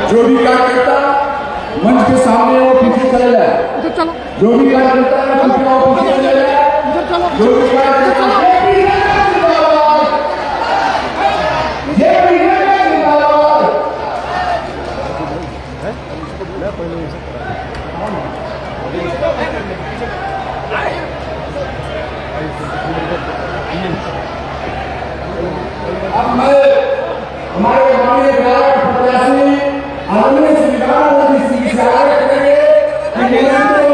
जो भी कार्यकर्ता मंच के सामने वो पीछे चले जाए। जो भी कार्यकर्ता है वो पीछे चले जाए। जो भी कार्यकर्ता अब मैं हमारे माननीय विधायक प्रत्याशी आदरणीय श्री राम सिंह से आग्रह करेंगे कि हमारे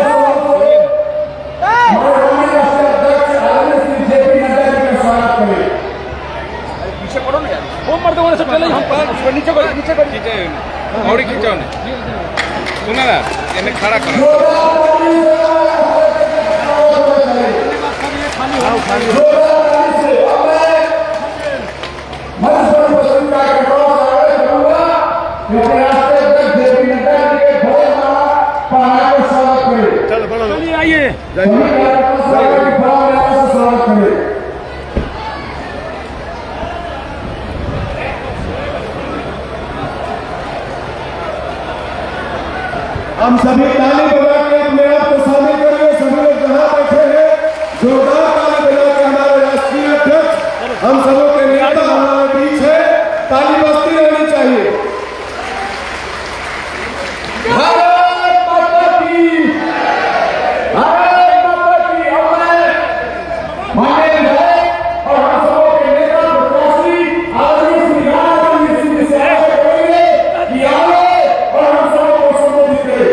माननीय राष्ट्रीय अध्यक्ष आदरणीय श्री जेपी नड्डा जी का स्वागत करें। पीछे पड़ो ना यार, वो मर्द होने से पहले हम पर नीचे कर और खींचो ने सुना ना इन्हें खड़ा करो। आइए हम सभी ताली बजा के अपने आप को शामिल करिए। सभी लोग जहां बैठे हैं जोरदार ताली बजा के हमारे राष्ट्रीय अध्यक्ष हम सबों के नेता हमारे बीच है, ताली बजती रहनी चाहिए। भारत माता की, भारत माता की। और मैं माननीय विधायक और हम सबों के नेता प्रत्याशी आदरणीय श्री राम सिंह से आग्रह करेंगे कि आए और हम सबों को संबोधित करें।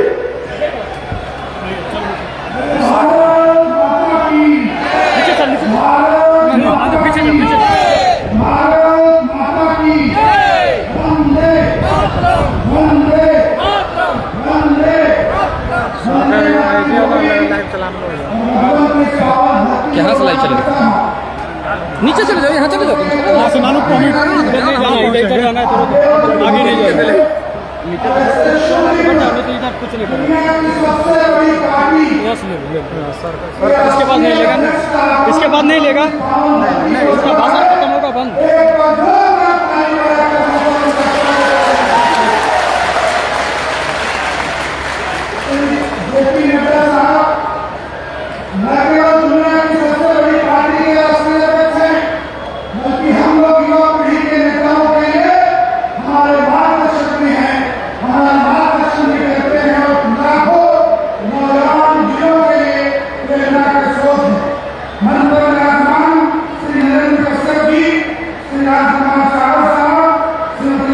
भारत माता की, भारत माता की, वंदे वंदे वंदे। यहाँ से लाइव चलेगा, नीचे चले जाओ, यहाँ चले जाओ, यहाँ से मालूम को हमें इधर जाना है, थोड़ा आगे नहीं जाए इधर कुछ नहीं करेगा। इसके बाद नहीं लेगा, इसके बाद नहीं लेगा, इसका भाषण खत्म होगा बंद। श्री नरेंद्र कश्यप जी, श्री राजकुमार साहब, श्रीमती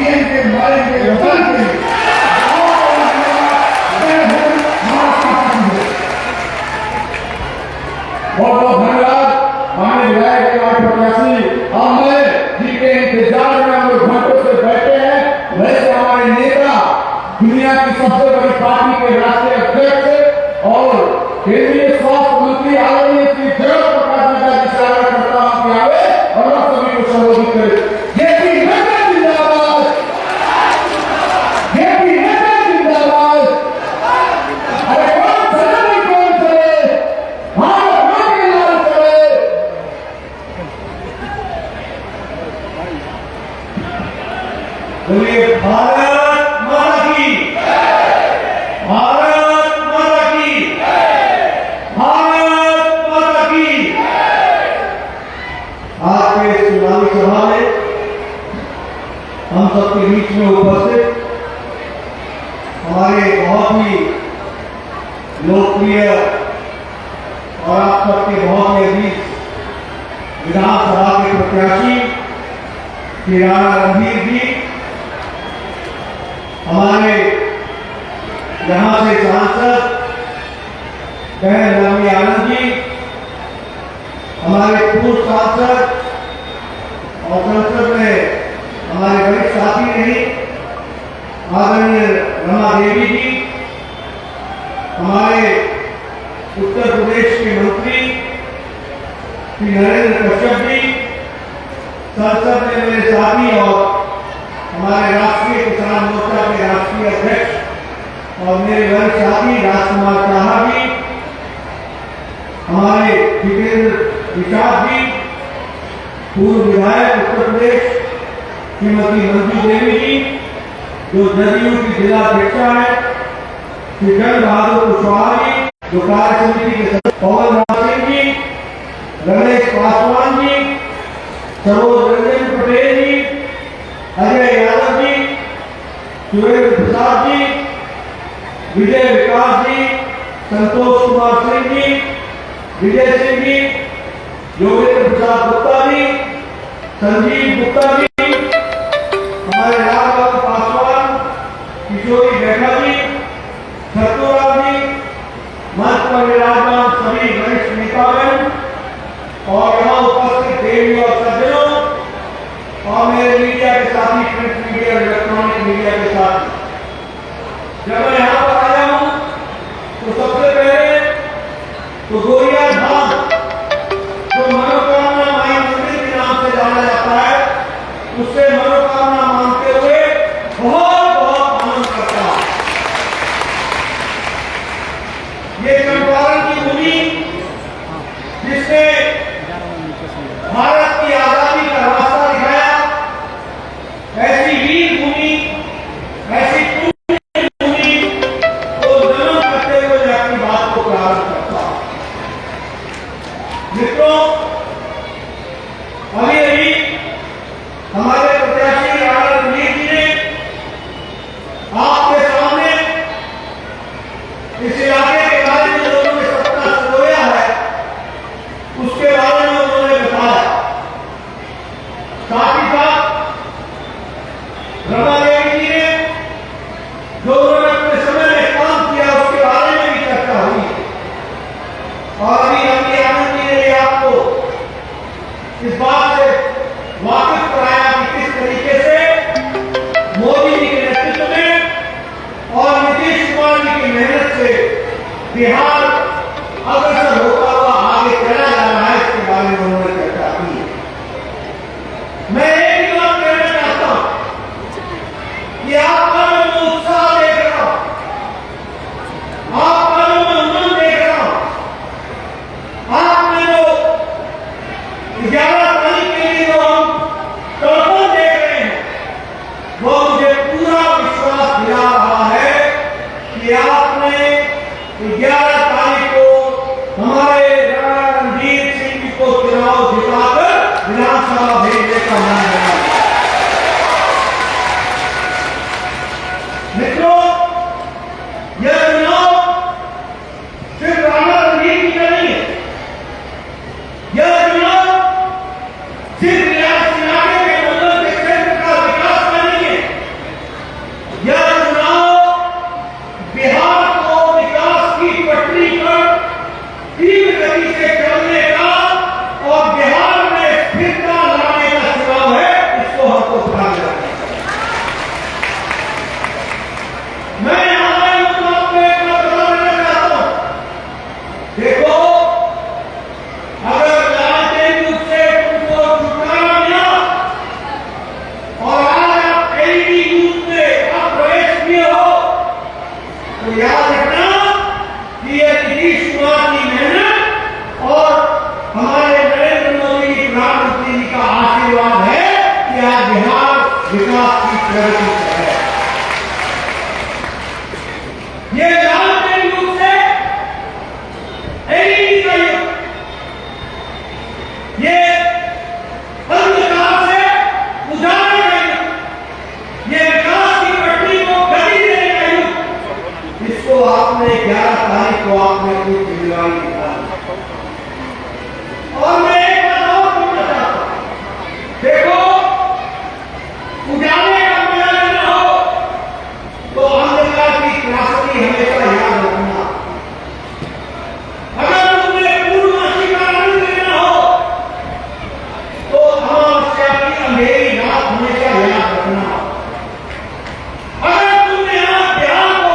जिएंगे मरेंगे बचेंगे। बहुत बहुत धन्यवाद माननीय विधायक कुमार प्रत्याशी। हमने जिनके इंतजार में हम लोग घंटों से बैठे हैं, वैसे हमारे नेता दुनिया की सबसे बड़ी पार्टी के राष्ट्रीय अध्यक्ष और केंद्रीय स्वास्थ्य मंत्री आदरणीय श्री जगत प्रकाश नड्डा जी से आग्रह करता हूं कि आवे और हम सभी को संबोधित करें। जेपी नड्डा जिंदाबाद, जेपी नड्डा जिंदाबाद। अरे कौन चले नहीं कौन चले, भारत मां के लाल चले। बोलिए भारत माता की, भारत माता की, भारत माता की। आज के चुनावी सभा में हम सबके बीच में उपस्थित हमारे बहुत ही लोकप्रिय और आप सबके बहुत ही अजीज विधानसभा के प्रत्याशी श्री राणा रणधीर जी, हमारे यहाँ से सांसद बहन रवि आनंद जी, हमारे पूर्व सांसद और संसद में हमारे वरिष्ठ साथी रही आदरणीय रमा देवी जी, हमारे उत्तर प्रदेश के मंत्री श्री नरेंद्र कश्यप जी, संसद में मेरे साथी और हमारे राष्ट्रीय किसान मोर्चा के राष्ट्रीय अध्यक्ष और मेरे वरिष्ठ साथी राजकुमार शाह जी, हमारे जितेंद्र निषाद जी, पूर्व विधायक उत्तर प्रदेश श्रीमती मंजू देवी जी जो जदयू की जिला अध्यक्षा है, श्री जन बहादुर कुशवाहा जी जो कार्य समिति के सदस्य, पवन राज सिंह जी, रमेश पासवान जी, सरोज रंजन पटेल जी, अजय यादव जी, सुरेंद्र प्रसाद जी, विजय विकास जी, संतोष कुमार सिंह जी, विजय सिंह जी, योगेंद्र प्रसाद गुप्ता जी, संजीव गुप्ता जी, हमारे रामबाबू पासवान, किशोरी बैठा जी, छत्तूराम जी, मंच पर विराजमान सभी वरिष्ठ नेतागण और यहाँ उपस्थित देवी और सज्जनों और मेरे मीडिया के साथी, प्रिंट मीडिया और इलेक्ट्रॉनिक मीडिया के साथी, जब मैं यहाँ पर आया हूँ तो सबसे पहले तो गोरिया धाम जो मनोकामना माई मंदिर के नाम से जाना जाता है, उससे मनोकामना मांगते हुए तो याद रखना कि ये नीतीश कुमार की मेहनत और हमारे नरेंद्र मोदी जी प्रधानमंत्री जी का आशीर्वाद है कि आज बिहार विकास की प्रगति पर है। ये लालटेन युग से एलईडी का युग, ये अंधकार से उजाले का युग, ये विकास की पटरी को गति देने का युग, इसको आपने 11 तारीख को आपने अपनी जिम्मेदारी निकाली। और मैं एक बात और बोलना चाहता हूं, देखो उजाले का मजा लेना हो तो अंधकार की त्रासदी हमेशा याद रखना। अगर तुमने पूर्णमासी का आनंद लेना हो तो अमावस्या की अंधेरी रात हमेशा याद रखना। अगर तुमने यहाँ बिहार को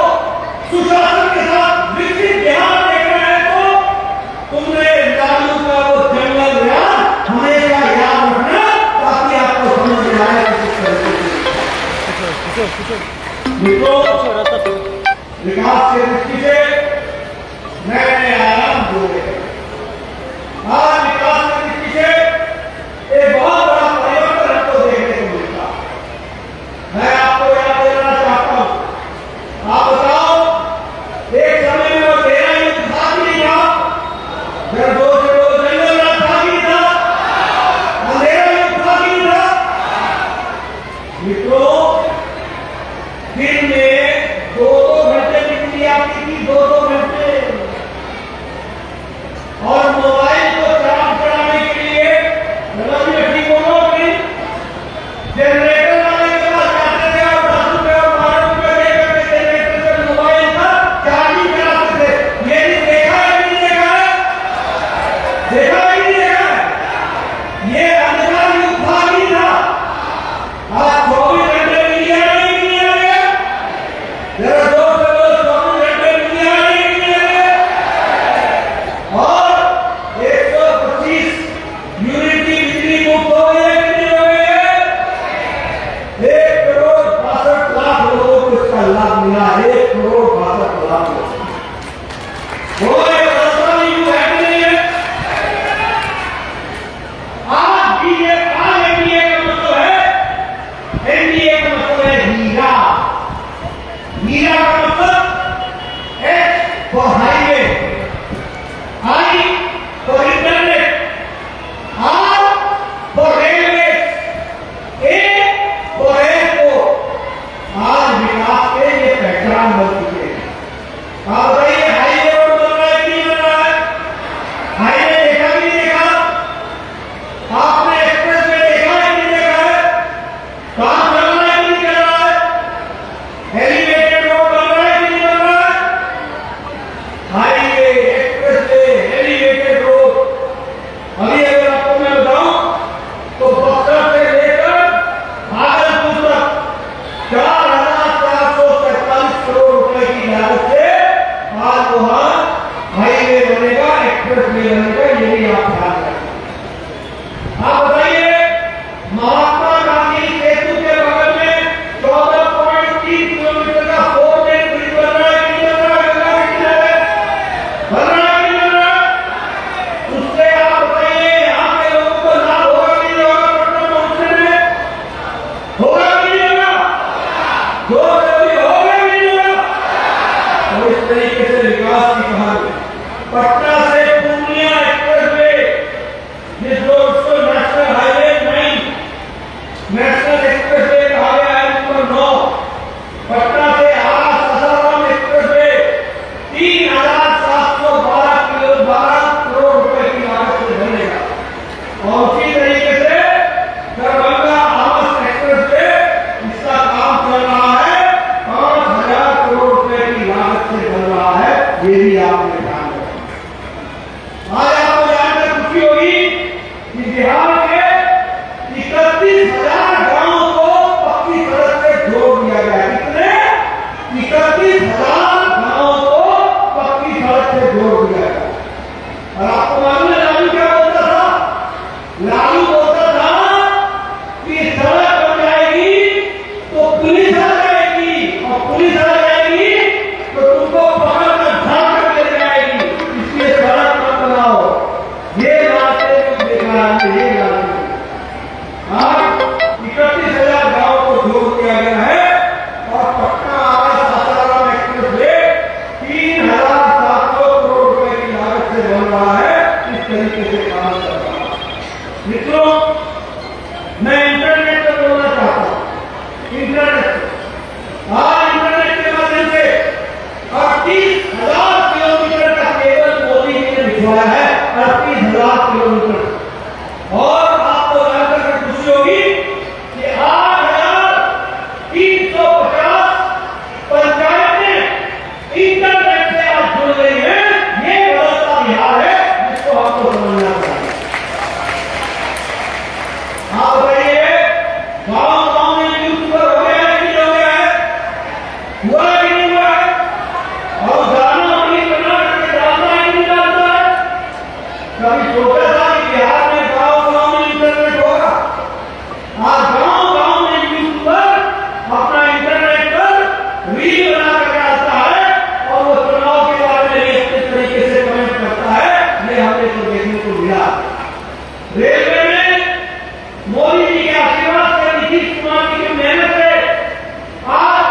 सुशासन के साथ विकसित बिहार देखना है तो तुमने लालू का वो जंगल याद हमेशा याद रखना, ताकि आपको समझ में आए किस तरह से। मित्रों, विकास के दृष्टि से नए नए आयाम जुड़े हैं। आज विकास की दृष्टि से एक बहुत बड़ा परिवर्तन हमको देखने को मिलता। मैं आपको याद दिलाना चाहता हूं, आप बताओ एक समय में वो 13 युद्ध था कि नहीं था? जब 2 से 2 जंगल राज था कि नहीं था? अंधेरा युद्ध था कि नहीं था? मित्रों, दिन में 2-2 घंटे बिजली आती थी, 2-2 घंटे, और मोबाइल को चार्ज कराने के लिए ठीक बोलो कि जनरेटर वाले के पास जाते थे और 10 रुपए और 12 रुपए देकर के जनरेटर से मोबाइल का चार्जिंग कराते थे। ये भी देखा है कि नहीं देखा है? देखा है कि नहीं देखा है? ये अंधकार युग था कि नहीं था? आज 24 घंटे बिजली आ रही कि नहीं आ रही है? जरा 2 से 2 24 घंटे बिजली आ रही कि नहीं आ रही है? और 125 यूनिट की बिजली मुफ्त हो गई है कि नहीं हो गई है? 1 करोड़ 62 लाख लोगों को इसका लाभ मिला। 1 करोड़ 62 लाख लोग। वो एक राजस्थानी युग है कि नहीं है? आज भी ये आज एनडीए का मतलब है, एनडीए का मतलब है हीरा। हीरा का मतलब H for highway, I for internet, R for railway, A for airport. आज विकास के ये पहचान बन चुके हैं। आप बताइए, हाईवे रोड बन रहा है कि नहीं बन रहा है? हाईवे देखा कि नहीं देखा? आपने एक्सप्रेस वे देखा है कि नहीं देखा है? काम चल रहा है कि नहीं चल रहा है? एलिवेटेड रोड बन रहा है कि नहीं बन रहा है? Highway, express way, elevated road. अभी अगर आपको मैं बताऊं तो बक्सर से लेकर भागलपुर तक 4,443 करोड़ रुपए की लागत से आज वहां हाईवे बनेगा, एक्सप्रेस वे बनेगा। ये भी आप ध्यान रखें। आप बताइए, महात्मा गांधी सेतु के बगल में 14.3 किलोमीटर का 4 लेन ब्रिज बन रहा है कि नहीं बन रहा है? गंगा के किनारे बन रहा है कि नहीं बन रहा है? उससे आप बताइए, यहाँ के लोगों को लाभ होगा कि नहीं होगा? पटना पहुंचने में होगा कि नहीं होगा? जो जल्दी होगा कि नहीं होगा? तो इस तरीके से विकास की कहानी पटना से पूर्णिया एक्सप्रेस वे, जिस रोड को national highway 9, national express way कहा गया है, नंबर 9, पटना से आरा सासाराम एक्सप्रेस वे 3,712 करोड़ रुपए की लागत से बनेगा। और उसी तरीके से दरभंगा आवास एक्सप्रेस वे, इसका काम चल रहा है, 5,000 करोड़ रुपए की लागत से बन रहा है। ये भी आपने ध्यान रखना। आज आपको जानकर खुशी होगी कि बिहार के 31,000 गांवों को पक्की सड़क से जोड़ दिया गया। कितने? 31,000 गांवों को पक्की सड़क से जोड़ दिया गया। और आपको मालूम है लालू क्या बोलता था? लालू बोलता था कि सड़क बन जाएगी तो पुलिस आ जाएगी, और पुलिस आ जाएगी तो तुम आज इंटरनेट के माध्यम से 38,000 किलोमीटर का केबल मोदी जी ने बिछवाया है, 38,000 किलोमीटर। और आपको जानकर खुशी होगी कि 8,350 पंचायतें इंटरनेट से आज जुड़ गई है। ये बदलता बिहार है जिसको आपको समझना चाहिए। आप बताइए, गाँव में यूट्यूबर हो गया है कि नहीं हो गया है? हुआ है कि नहीं हुआ है? और गाना अपनी बना करके डालता है कि नहीं डालता है? कभी सोचा था कि बिहार में गाँव में इंटरनेट होगा? आज गाँव में यूट्यूबर अपना इंटरनेट पर रील बना कर डालता है और वो चुनाव के बारे में इस तरीके से कमेंट करता है। ये हमने तो देखने को मिला। रेलवे में मोदी जी के आशीर्वाद से, नीतीश कुमार की मेहनत से आज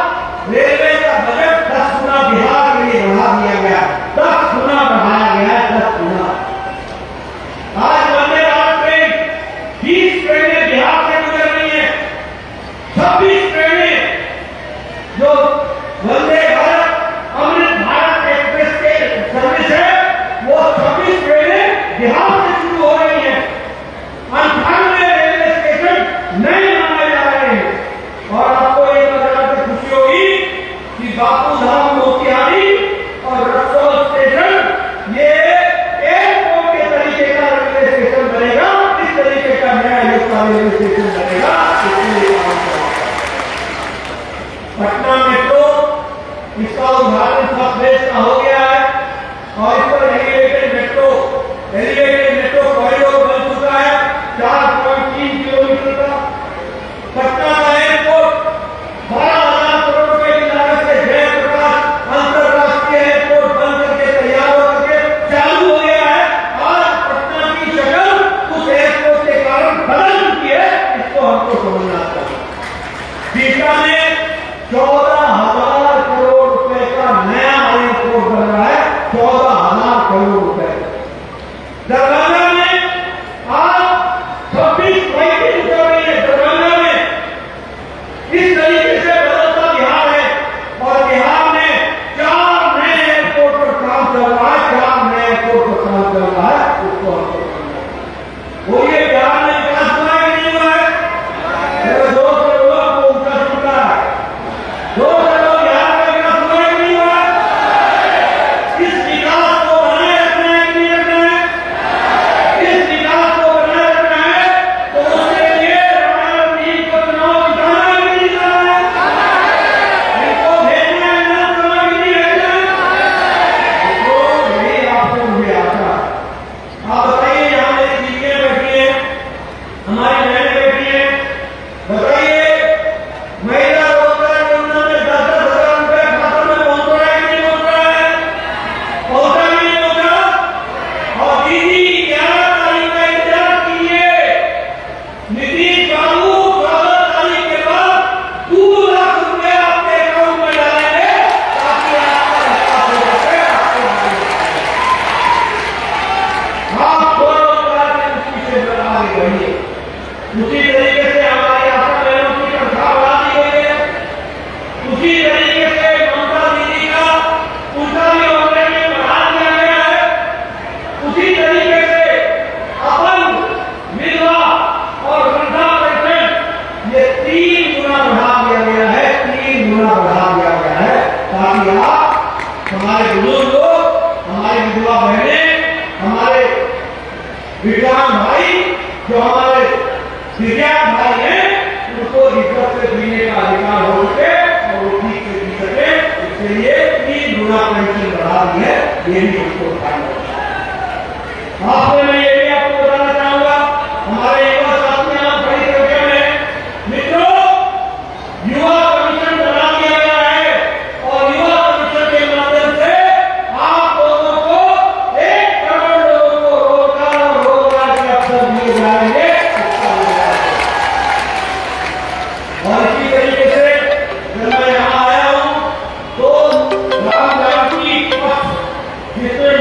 रेलवे का बजट 10 गुना बिहार के लिए बढ़ा दिया गया। 10 गुना बढ़ाया गया है, 10 गुना। आज वंदे भारत ट्रेन 20 ट्रेनें बिहार से गुजर रही है। 26 ट्रेनें जो वंदे भारत अमृत भारत एक्सप्रेस के सर्विस है, वो 26 ट्रेनें बिहार से शुरू हो रही है। 98 रेलवे स्टेशन नए बनाए जा रहे हैं। और आपको ये बताकर खुशी होगी कि बापू धाम मोतिहारी और रक्सौल स्टेशन ये एयरपोर्ट के तरीके का रेलवे स्टेशन बनेगा। इस तरीके का नया युग का रेलवे स्टेशन बनेगा। पटना मेट्रो, इसका उद्घाटन सब देश का हो गया है और इस पर एलिवेटेड मेट्रो कॉरिडोर बन चुका है 4.3 किलोमीटर का। पटना का एयरपोर्ट 12,000 करोड़ रुपए की लागत से जयप्रकाश अंतरराष्ट्रीय एयरपोर्ट बन करके तैयार होकर के चालू हो गया है। आज पटना की शक्ल उस एयरपोर्ट के कारण बदल चुकी है। इसको हमको समझना चाहिए। बीटा में 14,000 करोड़ रुपए का नया एयरपोर्ट बन रहा है। 14,000 करोड़ रुपए। दरभंगा में आज 26 फ्लाइटें उतर रही है। दरभंगा में इस तरीके से बदलता बिहार है। और बिहार में 4 नए एयरपोर्ट पर काम चल रहा है। 4 नए एयरपोर्ट पर काम चल रहा है। उसको हमको समझना है। वो ये बिहार में विकास हुआ है कि नहीं हुआ है? मेरे दोस्त के लोगों को उनका सुनता है। दोस्त लोग बिहार में विकास हुआ है कि नहीं हुआ है? इस विकास को बनाए रखना है कि नहीं रखना है? इस विकास को बनाए रखना है तो उसके लिए रामायण जी को चुनाव जिताना है कि नहीं जिताना है? इनको भेजना है ना चुनाव कि नहीं भेजना है? तो यही आपको मुझे आता है। आप बताइए, यहाँ मेरी दीदियां बैठी हैं, हमारी बहनें बैठी हैं। बताइए, महिला रोजगार योजना में 10,000 रुपए खाते में पहुंच रहा है कि नहीं पहुंच रहा है? पहुंचा कि नहीं पहुंचा? और दीदी 11 तारीख का इंतजार कीजिए। नीतीश बाबू 14 तारीख के बाद 2 लाख रुपए आपके अकाउंट में डालेंगे ताकि आपका विकास हो सके। आप स्वरोजगार की दृष्टि से आगे बढ़िए। उसी तरीके से हमारी आशा बहनों की तनख्वाह बढ़ा दी गई है। उसी तरीके से ममता दीदी का उनका भी ऑपरेशन बढ़ा दिया गया है। उसी तरीके से अपंग, विधवा और वृद्धा पेंशन ये 3 गुना बढ़ा दिया गया है। 3 गुना बढ़ा दिया गया है ताकि आप, हमारे बुजुर्ग लोग, हमारी विधवा बहनें, हमारे विकलांग भाई, जो हमारे दिव्यांग भाई हैं, उनको इज्जत से जीने का अधिकार हो सके और वो ठीक से जी सके। इसके लिए 3 गुना पेंशन बढ़ा दी है। ये भी उसको ध्यान रखना। आपसे मैं ये भी आपको बताना चाहूंगा, हमारे युवा साथी आप बड़ी संख्या में मित्रों, युवा कमीशन बना दिया गया है और युवा कमीशन के माध्यम से आप लोगों को 1 करोड़ लोगों को रोजगार और रोजगार के अवसर दिए जाएंगे। और इसी तरीके से जब मैं यहाँ आया हूँ तो राम जानकी पथ जिसमें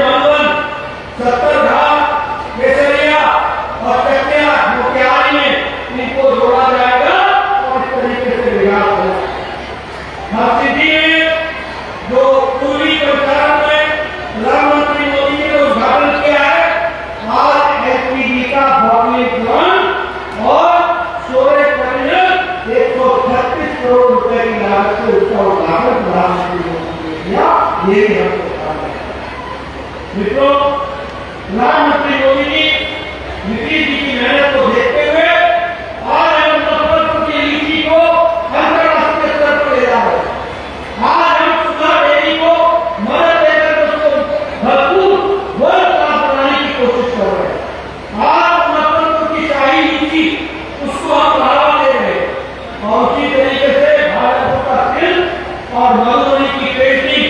से उसका उद्घाटन प्रधानमंत्री मोदी ने किया। ये भी हमको ध्यान रखना है। मित्रों, प्रधानमंत्री मोदी जी नीतीश जी की मेहनत को देखते हुए आज हम मुजफ्फरपुर की लीची को अंतर्राष्ट्रीय स्तर पर ले जा रहे हैं। आज हम सुधा डेयरी को मदद देकर उसको भरपूर वर्ल्ड क्लास बनाने की कोशिश कर रहे हैं। आज मुजफ्फरपुर की शाही लीची उसको हम बढ़ावा दे रहे हैं और उसी तरीके से भारत का तिल और मधुबनी की पेंटिंग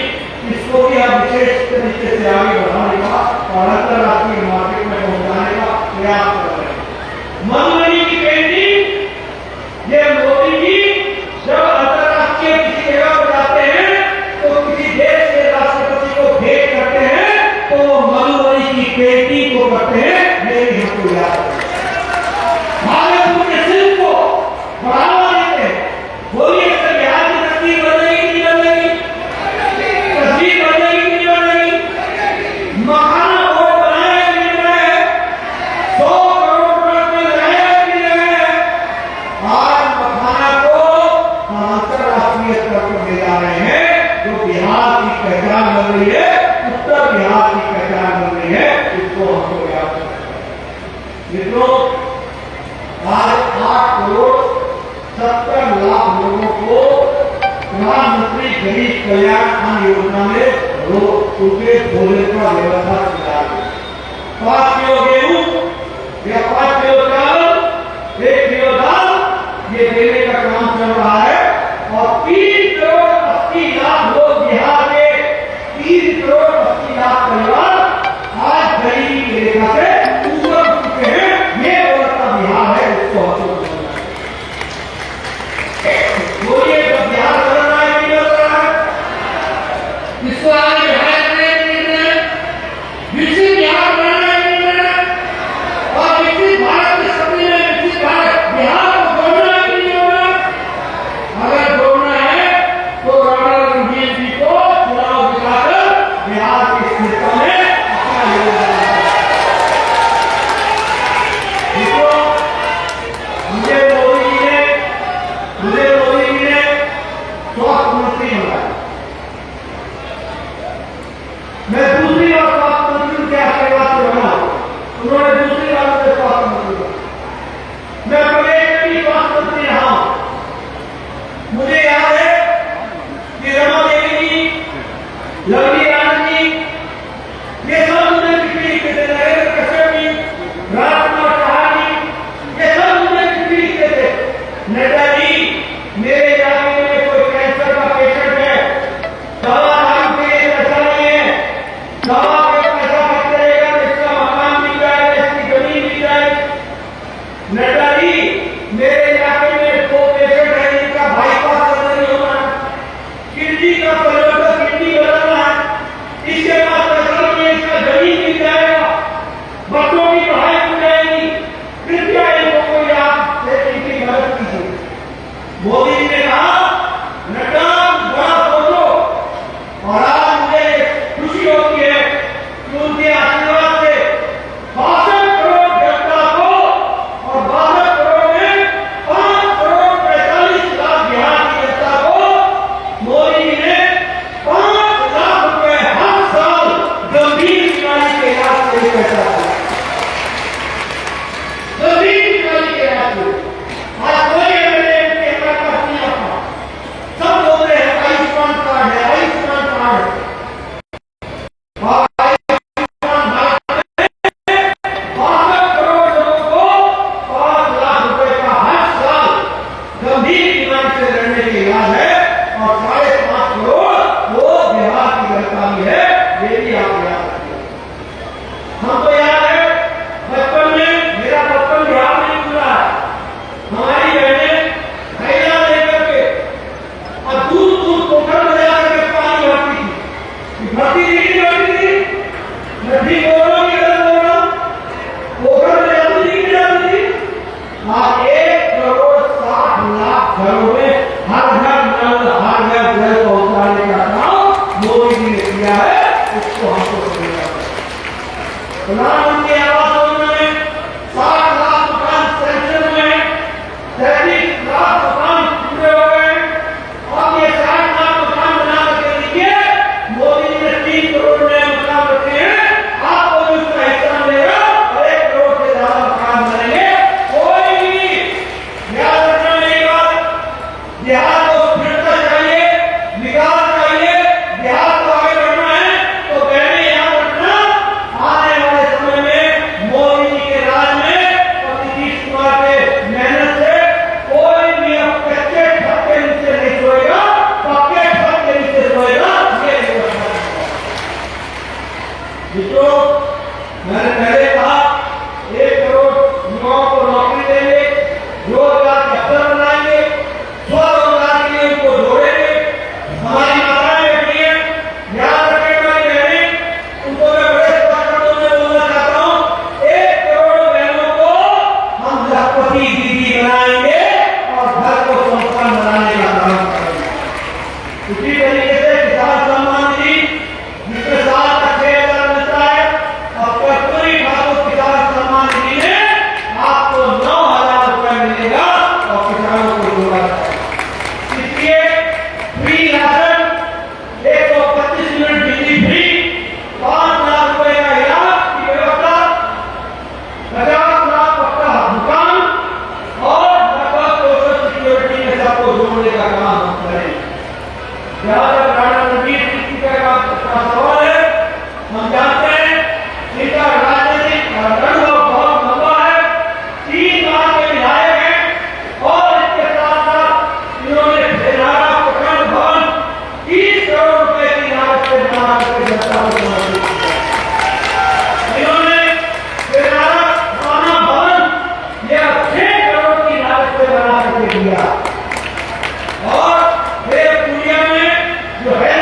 इसको भी हम विशेष तरीके से आगे बढ़ाने का और अंतर्राष्ट्रीय मार्केट में पहुंचाने का प्रयास कर रहे हैं। मधुबनी की पेंटिंग ये मोदी जी जब अंतर्राष्ट्रीय किसी जगह पर जाते हैं तो किसी देश के राष्ट्रपति को भेंट करते हैं तो वो मधुबनी की पेंटिंग को करते हैं। ये भी हमको याद है। भागलपुर के शिल्प को बढ़ावा देते हैं। बोलिए सर, बिहार की तस्वीर बदलेगी कि नहीं बदलेगी? तस्वीर बदलेगी कि नहीं बदलेगी? मखाना बोर्ड बनाया कि नहीं बनाया? 100 करोड़ रुपए में लगाया कि नहीं लगाया? आज मखाना को हम अंतर्राष्ट्रीय स्तर पर ले जा रहे हैं। जो बिहार की पहचान बन रही है, उत्तर बिहार की पहचान बन रही है, इसको हमको याद रखना है। मित्रों, आज 8 करोड़ 70 लाख लोगों को प्रधानमंत्री गरीब कल्याण अन्न योजना में रुपये भोजन का व्यवस्था किया है। 5 किलो गेहूं या 5 किलो चावल, 1 किलो दाल ये देने का काम चल रहा है और 3 करोड़ 80 लाख लोग बिहार के 3 करोड़ 80 लाख परिवार आज गरीबी की रेखा से ऊपर उठ चुके हैं। ये व्यवस्था बिहार है, उसको हमको समझना है। बोलिए, जब बिहार बदल रहा है कि बदल रहा है? इसको आगे बढ़ाया जाए, विकसित बिहार बनाना है कि नहीं बनाना? और विकसित भारत के सपने में विकसित भारत बिहार को जोड़ना है कि नहीं जोड़ना? अगर जोड़ना है तो राणा रणधीर जी को चुनाव दिलाकर बिहार की स्थिरता में अपना योगदान देना। मुझे मोदी जी ने स्वास्थ्य मंत्री बनाया। मैं दूसरी बार स्वास्थ्य मंत्री के आशीर्वाद से बना, उन्होंने दूसरी बार मुझे स्वास्थ्य मंत्री बनाया। मैं प्रदेश में भी स्वास्थ्य मंत्री रहा हूं। मुझे याद है कि रमा देवी जी, लवली आनंद जी, ये सब मुझे चिट्ठी लिखते थे। नरेंद्र कश्यप जी, राजकुमार शाह जी, ये सब मुझे चिट्ठी लिखते थे। नड्डा जी, मेरे इलाके में कोई कैंसर का पेशेंट है उसी तरीके से किसान सम्मान निधि जिसमें साल का 6,000 मिलता है, अब कर्पूरी ठाकुर किसान सम्मान निधि में आपको 9,000 रुपए मिलेगा और किसानों को जोड़ा जाएगा। इसलिए फ्री राशन, 125 यूनिट बिजली फ्री, 5 लाख रुपए का इलाज की व्यवस्था, 50 लाख पक्का दुकान और लगभग सोशल सिक्योरिटी में सबको जोड़ने का काम हम करेंगे। जहां तक राणा रणबीर सिंह का सवाल है, हम जानते हैं इनका राजनीतिक अनुभव बहुत लंबा है, 3 बार के विधायक हैं और इसके साथ साथ इन्होंने भेलारा प्रखंड भवन 30 करोड़ रुपए की लागत से बना करके जनता को समर्पित किया। इन्होंने भेलारा थाना भवन यह 6 करोड़ की लागत से बना करके दिया और पुलिया में जो है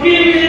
छुट्टी